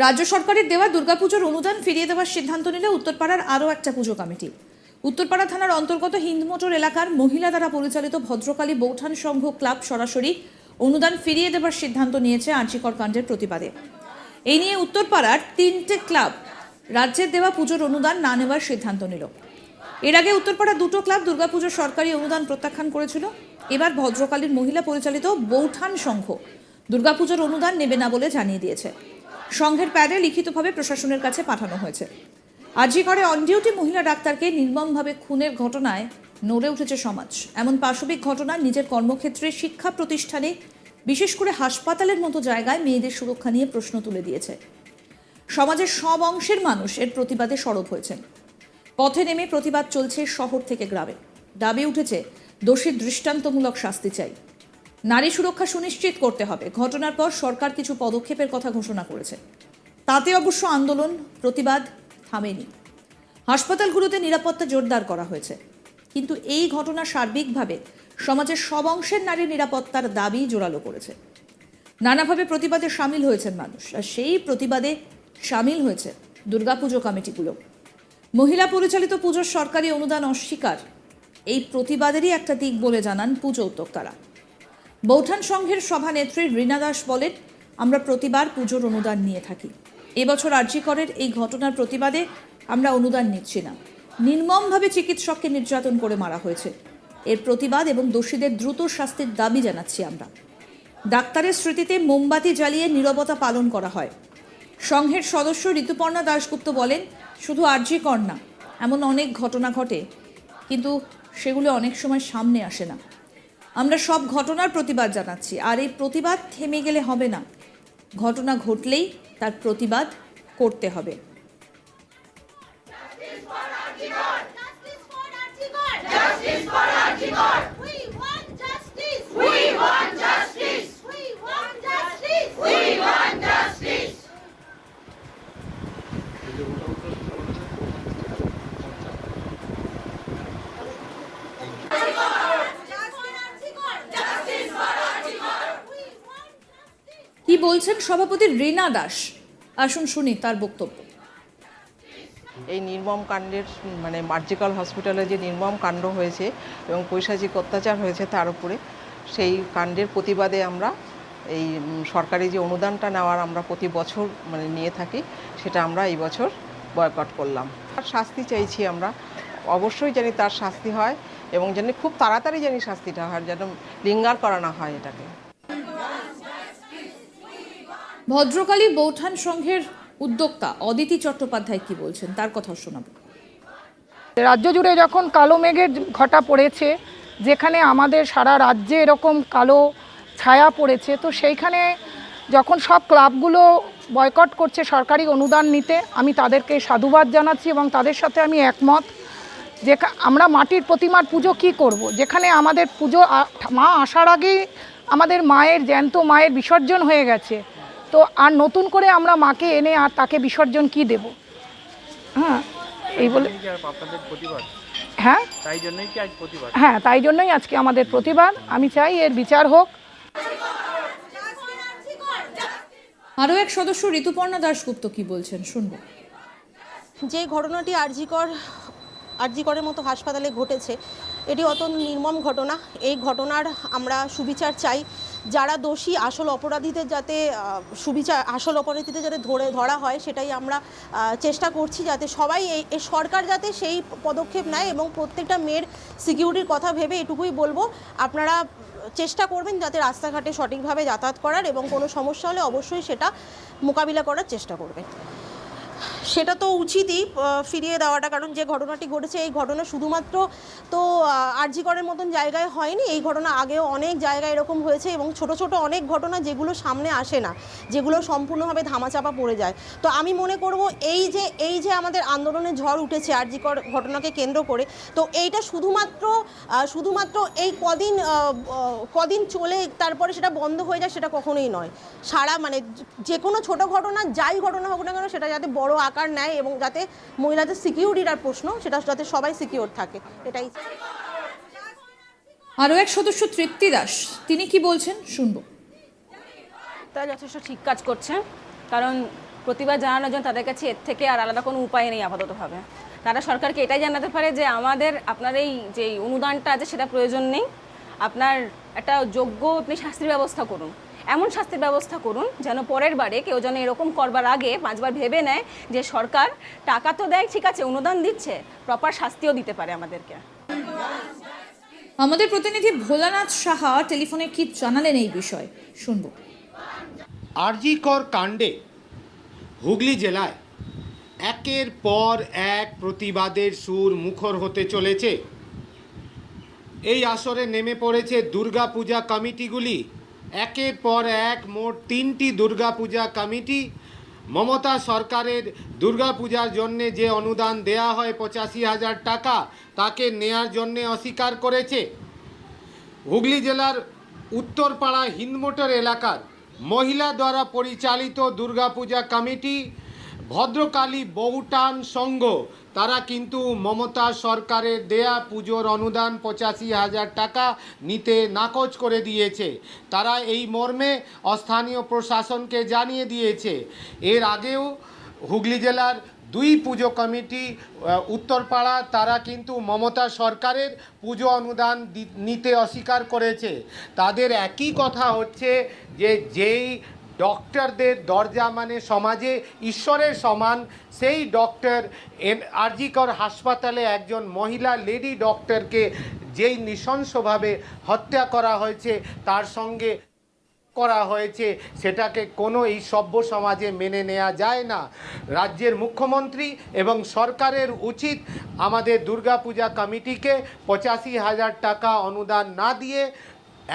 রাজ্য সরকারের দেওয়া দুর্গাপুজোর অনুদান ফিরিয়ে দেওয়ার সিদ্ধান্ত নিল উত্তরপাড়ার আরও একটা পুজো কমিটি। উত্তরপাড়া থানার অন্তর্গত হিন্দমোটর এলাকার মহিলা দ্বারা পরিচালিত ভদ্রকালী বৌঠান সংঘ ক্লাব সরাসরি অনুদান ফিরিয়ে দেওয়ার সিদ্ধান্ত নিয়েছে আরজিকর কাণ্ডের প্রতিবাদে। এই নিয়ে উত্তরপাড়ার 3টে ক্লাব রাজ্যের দেওয়া পুজোর অনুদান না নেওয়ার সিদ্ধান্ত নিল। এর আগে উত্তরপাড়ার 2টো ক্লাব দুর্গাপুজোর সরকারি অনুদান প্রত্যাখ্যান করেছিল। এবার ভদ্রকালীর মহিলা পরিচালিত বৌঠান সংঘ দুর্গাপুজোর অনুদান নেবে না বলে জানিয়ে দিয়েছে। সংঘের প্যাডে লিখিতভাবে প্রশাসনের কাছে পাঠানো হয়েছে। আরজিকরে অন ডিউটি মহিলা ডাক্তারকে নির্মমভাবে খুনের ঘটনায় নড়ে উঠেছে সমাজ। এমন পাশবিক ঘটনা নিজের কর্মক্ষেত্রে, শিক্ষা প্রতিষ্ঠানে, বিশেষ করে হাসপাতালের মতো জায়গায় মেয়েদের সুরক্ষা নিয়ে প্রশ্ন তুলে দিয়েছে। সমাজের সব অংশের মানুষ এর প্রতিবাদে সরব হয়েছেন। পথে নেমে প্রতিবাদ চলছে শহর থেকে গ্রামে। দাবি উঠেছে দোষীর দৃষ্টান্তমূলক শাস্তি চাই। নারী সুরক্ষা সুনিশ্চিত করতে হবে। ঘটনার পর সরকার কিছু পদক্ষেপের কথা ঘোষণা করেছে। তাতে অবশ্য আন্দোলন, প্রতিবাদ থামেনি। হাসপাতালগুলোতে নিরাপত্তা জোরদার করা হয়েছে। কিন্তু এই ঘটনা সার্বিকভাবে সমাজের সব অংশের নারীর নিরাপত্তার দাবি জোরালো করেছে। নানাভাবে প্রতিবাদে সামিল হয়েছেন মানুষ, আর সেই প্রতিবাদে সামিল হয়েছে দুর্গাপুজো কমিটিগুলো। মহিলা পরিচালিত পুজোর সরকারি অনুদান অস্বীকার এই প্রতিবাদেরই একটা দিক বলে জানান পুজো উদ্যোক্তারা। বৌঠান সংঘের সভানেত্রী রীনা দাস বলেন, আমরা প্রতিবার পুজোর অনুদান নিয়ে থাকি। এবছর আরজিকরের এই ঘটনার প্রতিবাদে আমরা অনুদান নিচ্ছি না। নির্মমভাবে চিকিৎসককে নির্যাতন করে মারা হয়েছে। এর প্রতিবাদ এবং দোষীদের দ্রুত শাস্তির দাবি জানাচ্ছি আমরা। ডাক্তারের স্মৃতিতে মোমবাতি জ্বালিয়ে নীরবতা পালন করা হয়। সংঘের সদস্য ঋতুপর্ণা দাশগুপ্ত বলেন, শুধু আরজিকর না, এমন অনেক ঘটনা ঘটে, কিন্তু সেগুলো অনেক সময় সামনে আসে না। আমরা সব ঘটনার প্রতিবাদ জানাচ্ছি, আর এই প্রতিবাদ থেমে গেলে হবে না। ঘটনা ঘটলেই তার প্রতিবাদ করতে হবে। কি বলছেন সভাপতি রীনা দাস, আসুন শুনি তার বক্তব্য। এই নির্মম কাণ্ডের আরজিকর হসপিটালে যে নির্মম কাণ্ড হয়েছে এবং পৈশাচিক অত্যাচার হয়েছে তার উপরে, সেই কাণ্ডের প্রতিবাদে আমরা এই সরকারি যে অনুদানটা নেওয়ার আমরা প্রতি বছর নিয়ে থাকি, সেটা আমরা এই বছর বয়কট করলাম। তার শাস্তি চাইছি আমরা, অবশ্যই জানি তার শাস্তি হয় এবং জানি খুব তাড়াতাড়ি জানি শাস্তিটা হয়, যেন লিঙ্গার করা না হয় এটাকে। ভদ্রকালী বৌঠান সংঘের উদ্যোক্তা অদিতি চট্টোপাধ্যায় কি বলছেন তার কথা শোনাবো। রাজ্য জুড়ে যখন কালো মেঘের ঘটা পড়েছে, যেখানে আমাদের সারা রাজ্যে এরকম কালো ছায়া পড়েছে, তো সেইখানে যখন সব ক্লাবগুলো বয়কট করছে সরকারি অনুদান নিতে, আমি তাদেরকে সাধুবাদ জানাচ্ছি এবং তাদের সাথে আমি একমত। যে আমরা মাটির প্রতিমার পুজো কি করব, যেখানে আমাদের পুজো মা আসার আগেই আমাদের মায়ের, জ্যান্ত মায়ের বিসর্জন হয়ে গেছে, তো আর নতুন করে আমরা মাকে এনে আর তাকে বিসর্জন কি দেব? হ্যাঁ, এই বলে হ্যাঁ, তাই জন্যই আজকে আমাদের প্রতিবাদ। আমি চাই এর বিচার হোক। আরও এক সদস্য ঋতুপর্ণা দাশগুপ্ত কি বলছেন শুনবো। যে ঘটনাটি আরজিকরের মতো হাসপাতালে ঘটেছে, এটি অত্যন্ত নির্মম ঘটনা। এই ঘটনার আমরা সুবিচার চাই। যারা দোষী, আসল অপরাধীদের যাতে ধরা হয়, সেটাই আমরা চেষ্টা করছি, যাতে সবাই এই সরকার যাতে সেই পদক্ষেপ নেয় এবং প্রত্যেকটা মেয়ের সিকিউরিটির কথা ভেবে এটুকুই বলবো, আপনারা চেষ্টা করবেন যাতে রাস্তাঘাটে সঠিকভাবে যাতায়াত করার, এবং কোনো সমস্যা হলে অবশ্যই সেটা মোকাবিলা করার চেষ্টা করবেন। সেটা তো উচিতই ফিরিয়ে দেওয়াটা, কারণ যে ঘটনাটি ঘটেছে এই ঘটনা শুধুমাত্র তো আরজিকরের মতন জায়গায় হয়নি, এই ঘটনা আগেও অনেক জায়গায় এরকম হয়েছে এবং ছোট ছোট অনেক ঘটনা যেগুলো সামনে আসে না, যেগুলো সম্পূর্ণভাবে ধামাচাপা পড়ে যায়। তো আমি মনে করব এই যে আমাদের আন্দোলনের ঝড় উঠেছে আরজিকর ঘটনাকে কেন্দ্র করে, তো এইটা শুধুমাত্র এই কদিন চলে তারপরে সেটা বন্ধ হয়ে যায়, সেটা কখনোই নয়। সারা যে কোনো ছোট ঘটনা, যাই ঘটনা হোক না কেন, সেটা যাতে বড় আকার নেয় এবং যাতে মহিলাদের সিকিউরিটির আর প্রশ্ন, সেটা যাতে সবাই সিকিউর থাকে, এটাই। আরও এক সদস্য তৃপ্তি দাস, তিনি কি বলছেন শুনবো। তারা যথেষ্ট ঠিক কাজ করছে, কারণ প্রতিবাদ জানানোর জন্য তাদের কাছে এর থেকে আর আলাদা কোনো উপায় নেই আপাততভাবে। তারা সরকারকে এটাই জানাতে পারে যে আপনার এই যে অনুদানটা আছে সেটা প্রয়োজন নেই, আপনার একটা যোগ্য আপনি শাস্তির ব্যবস্থা করুন, এমন শাস্তির ব্যবস্থা করুন যেন পরের বারে কেউ যেন এরকম করবার আগে 5 বার ভেবে নেয় যে সরকার টাকা তো দেয় ঠিক আছে, অনুদান দিচ্ছে, প্রপার শাস্তিও দিতে পারে আমাদেরকে। আমাদের প্রতিনিধি ভোলানাথ সাহা টেলিফোনে কি জানালেন এই বিষয়ে শুনবো। আরজিকর কাণ্ডে হুগলি জেলায় একের পর এক প্রতিবাদের সুর মুখর হতে চলেছে। এই আসরে নেমে পড়েছে দুর্গাপূজা কমিটিগুলি। একের পর এক মোট 3টি দুর্গাপূজা কমিটি মমতা সরকারের দুর্গাপূজার জন্যে যে অনুদান দেয়া হয় 85,000 টাকা, তাকে নেয়ার জন্যে অস্বীকার করেছে। হুগলি জেলার উত্তরপাড়া হিন্দমোটর এলাকার মহিলা দ্বারা পরিচালিত দুর্গাপূজা কমিটি ভদ্রকালী বৌঠান সংঘ, তারা কিন্তু মমতা সরকারের দেয়া পুজোর অনুদান 85,000 টাকা নিতে নাকচ করে দিয়েছে। তারা এই মর্মে স্থানীয় প্রশাসনকে জানিয়ে দিয়েছে। এর আগেও হুগলি জেলার 2 পুজো কমিটি উত্তরপাড়া, তারা কিন্তু মমতা সরকারের পুজো অনুদান নিতে অস্বীকার করেছে। তাদের একই কথা হচ্ছে যে যেই ডক্টরদের দরজা মানে সমাজে ঈশ্বরের সমান, সেই ডক্টর আরজিকর হাসপাতালে একজন মহিলা লেডি ডক্টরকে যেই নৃশংসভাবে হত্যা করা হয়েছে, তার সঙ্গে করা হয়েছে, সেটাকে কোনো এই সভ্য সমাজে মেনে নেওয়া যায় না। রাজ্যের মুখ্যমন্ত্রী এবং সরকারের উচিত আমাদের দুর্গাপূজা কমিটিকে 85,000 টাকা অনুদান না দিয়ে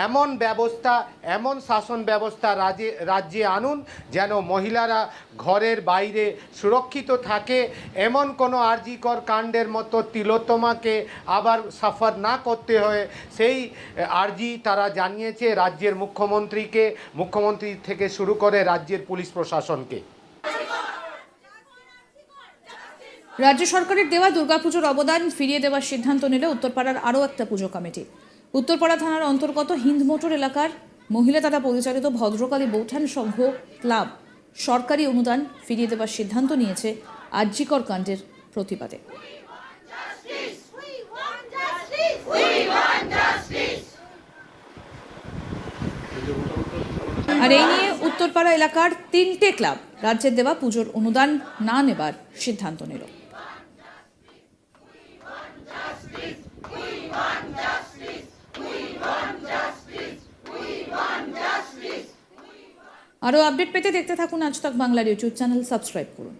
এমন ব্যবস্থা, এমন শাসন ব্যবস্থা রাজ্যে আনুন যেন মহিলারা ঘরের বাইরে সুরক্ষিত থাকে। এমন কোনো আরজিকর কাণ্ডের মতো তিলোত্তমাকে আবার সাফার না করতে হয়, সেই আর্জি তারা জানিয়েছে রাজ্যের মুখ্যমন্ত্রীকে, মুখ্যমন্ত্রী থেকে শুরু করে রাজ্যের পুলিশ প্রশাসনকে। রাজ্য সরকারের দেওয়া দুর্গাপুজোর অবদান ফিরিয়ে দেওয়ার সিদ্ধান্ত নিল উত্তরপাড়ার আরও একটা পুজো কমিটি। উত্তরপাড়া থানার অন্তর্গত হিন্দমোটর এলাকার মহিলা দ্বারা পরিচালিত ভদ্রকালী বৌঠান সংঘ ক্লাব সরকারি অনুদান ফিরিয়ে দেওয়ার সিদ্ধান্ত নিয়েছে আরজিকর কাণ্ডের প্রতিবাদে। আর এই নিয়ে উত্তরপাড়া এলাকার 3টে ক্লাব রাজ্যের দেওয়া পুজোর অনুদান না নেবার সিদ্ধান্ত নিল। আরও আপডেট পেতে দেখতে থাকুন আজ তাক বাংলার ইউটিউব চ্যানেল, সাবস্ক্রাইব করুন।